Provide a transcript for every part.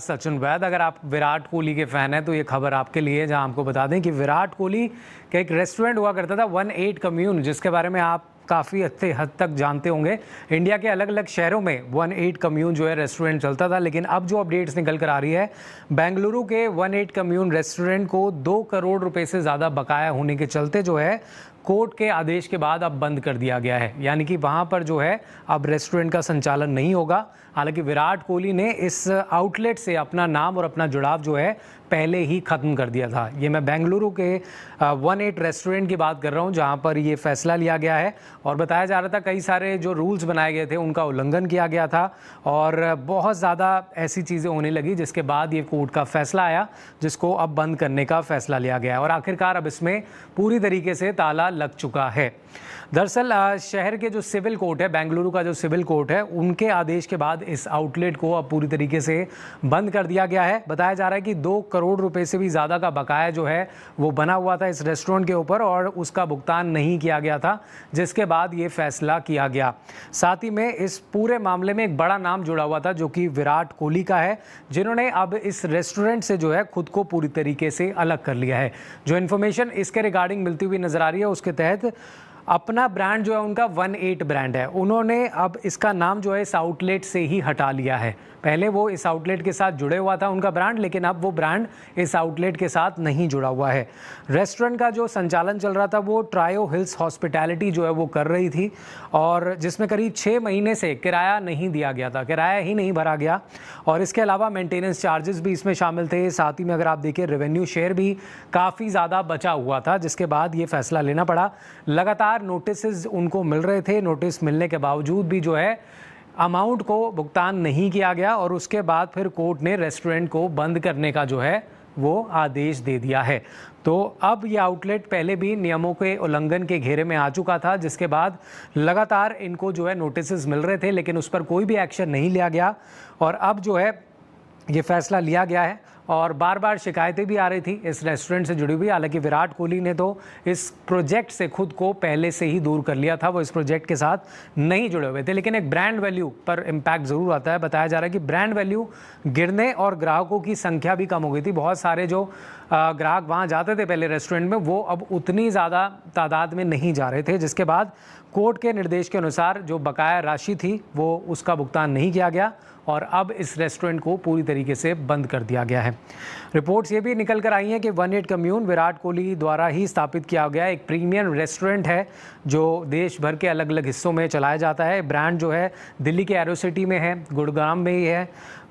सचिन वैद, अगर आप विराट कोहली के फैन हैं तो ये खबर आपके लिए, जहां आपको बता दें कि विराट कोहली का एक रेस्टोरेंट हुआ करता था 18 कम्यून, जिसके बारे में आप काफ़ी अच्छे हद तक जानते होंगे। इंडिया के अलग अलग शहरों में 18 कम्यून जो है रेस्टोरेंट चलता था, लेकिन अब जो अपडेट्स निकल कर आ रही है, बेंगलुरु के 18 कम्यून रेस्टोरेंट को 2 करोड़ रुपए से ज़्यादा बकाया होने के चलते जो है कोर्ट के आदेश के बाद अब बंद कर दिया गया है। यानी कि वहाँ पर जो है अब रेस्टोरेंट का संचालन नहीं होगा। हालांकि विराट कोहली ने इस आउटलेट से अपना नाम और अपना जुड़ाव जो है पहले ही ख़त्म कर दिया था। ये मैं बेंगलुरु के 18 रेस्टोरेंट की बात कर रहा हूँ, जहाँ पर ये फैसला लिया गया है और बताया जा रहा था कई सारे जो रूल्स बनाए गए थे उनका उल्लंघन किया गया था और बहुत ज़्यादा ऐसी चीज़ें होने लगी, जिसके बाद ये कोर्ट का फैसला आया जिसको अब बंद करने का फैसला लिया गया है और आखिरकार अब इसमें पूरी तरीके से ताला लग चुका है। दरअसल शहर के जो सिविल कोर्ट है, बेंगलुरु का जो सिविल कोर्ट है, उनके आदेश के बाद इस आउटलेट को अब पूरी तरीके से बंद कर दिया गया है। बताया जा रहा है कि 2 करोड़ रुपए से भी ज़्यादा का बकाया जो है वो बना हुआ था इस रेस्टोरेंट के ऊपर और उसका भुगतान नहीं किया गया था, जिसके बाद ये फैसला किया गया। साथ ही में इस पूरे मामले में एक बड़ा नाम जुड़ा हुआ था जो कि विराट कोहली का है, जिन्होंने अब इस रेस्टोरेंट से जो है खुद को पूरी तरीके से अलग कर लिया है। जो इन्फॉर्मेशन इसके रिगार्डिंग मिलती हुई नजर आ रही है, उसके तहत अपना ब्रांड जो है उनका 18 ब्रांड है, उन्होंने अब इसका नाम जो है इस आउटलेट से ही हटा लिया है। पहले वो इस आउटलेट के साथ जुड़े हुआ था उनका ब्रांड, लेकिन अब वो ब्रांड इस आउटलेट के साथ नहीं जुड़ा हुआ है। रेस्टोरेंट का जो संचालन चल रहा था वो ट्रायो हिल्स हॉस्पिटैलिटी जो है वो कर रही थी और जिसमें करीब 6 महीने से किराया नहीं दिया गया था, किराया ही नहीं भरा गया और इसके अलावा मेंटेनेंस चार्जेस भी इसमें शामिल थे। साथ ही में अगर आप देखिए रेवेन्यू शेयर भी काफ़ी ज़्यादा बचा हुआ था, जिसके बाद ये फैसला लेना पड़ा। लगातार नोटिस उनको मिल रहे थे, नोटिस मिलने के बावजूद भी जो है अमाउंट को भुगतान नहीं किया गया और उसके बाद फिर कोर्ट ने रेस्टोरेंट को बंद करने का जो है वो आदेश दे दिया है। तो अब ये आउटलेट पहले भी नियमों के उल्लंघन के घेरे में आ चुका था, जिसके बाद लगातार इनको जो है नोटिस मिल रहे थे, लेकिन उस पर कोई भी एक्शन नहीं लिया गया और अब जो है ये फैसला लिया गया है और बार बार शिकायतें भी आ रही थी इस रेस्टोरेंट से जुड़ी हुई। हालांकि विराट कोहली ने तो इस प्रोजेक्ट से खुद को पहले से ही दूर कर लिया था, वो इस प्रोजेक्ट के साथ नहीं जुड़े हुए थे, लेकिन एक ब्रांड वैल्यू पर इम्पैक्ट ज़रूर आता है। बताया जा रहा है कि ब्रांड वैल्यू गिरने और ग्राहकों की संख्या भी कम हो गई थी। बहुत सारे जो ग्राहक वहाँ जाते थे पहले रेस्टोरेंट में, वो अब उतनी ज़्यादा तादाद में नहीं जा रहे थे, जिसके बाद कोर्ट के निर्देश के अनुसार जो बकाया राशि थी वो उसका भुगतान नहीं किया गया और अब इस रेस्टोरेंट को पूरी तरीके से बंद कर दिया गया है। रिपोर्ट्स ये भी निकल कर आई हैं कि 18 कम्यून विराट कोहली द्वारा ही स्थापित किया गया एक प्रीमियम रेस्टोरेंट है जो देश भर के अलग अलग हिस्सों में चलाया जाता है। ब्रांड जो है दिल्ली के एरोसिटी में है, गुड़गांव में ही है,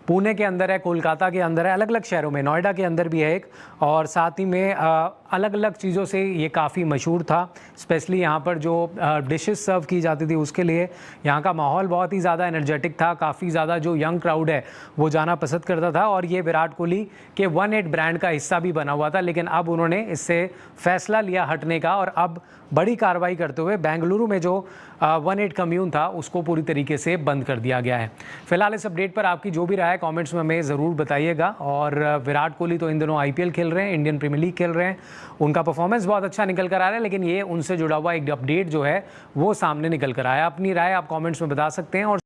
पुणे के अंदर है, कोलकाता के अंदर है, अलग अलग शहरों में, नोएडा के अंदर भी है एक, और साथ ही में अलग अलग चीज़ों से ये काफ़ी मशहूर था। स्पेशली यहाँ पर जो डिशेस सर्व की जाती थी उसके लिए यहाँ का माहौल बहुत ही ज़्यादा एनर्जेटिक था, काफ़ी ज़्यादा जो यंग क्राउड है वो जाना पसंद करता था और ये विराट कोहली के 18 ब्रांड का हिस्सा भी बना हुआ था। लेकिन अब उन्होंने इससे फैसला लिया हटने का और अब बड़ी कार्रवाई करते हुए बेंगलुरु में जो 18 कम्यून था उसको पूरी तरीके से बंद कर दिया गया है। फिलहाल इस अपडेट पर आपकी जो भी राय है कमेंट्स में हमें ज़रूर बताइएगा। और विराट कोहली तो इन दिनों आईपीएल खेल रहे हैं, इंडियन प्रीमियर लीग खेल रहे हैं, उनका परफॉर्मेंस बहुत अच्छा निकल कर आ रहा है, लेकिन ये उनसे जुड़ा हुआ एक अपडेट जो है वो सामने निकल कर आया। अपनी राय आप कमेंट्स में बता सकते हैं और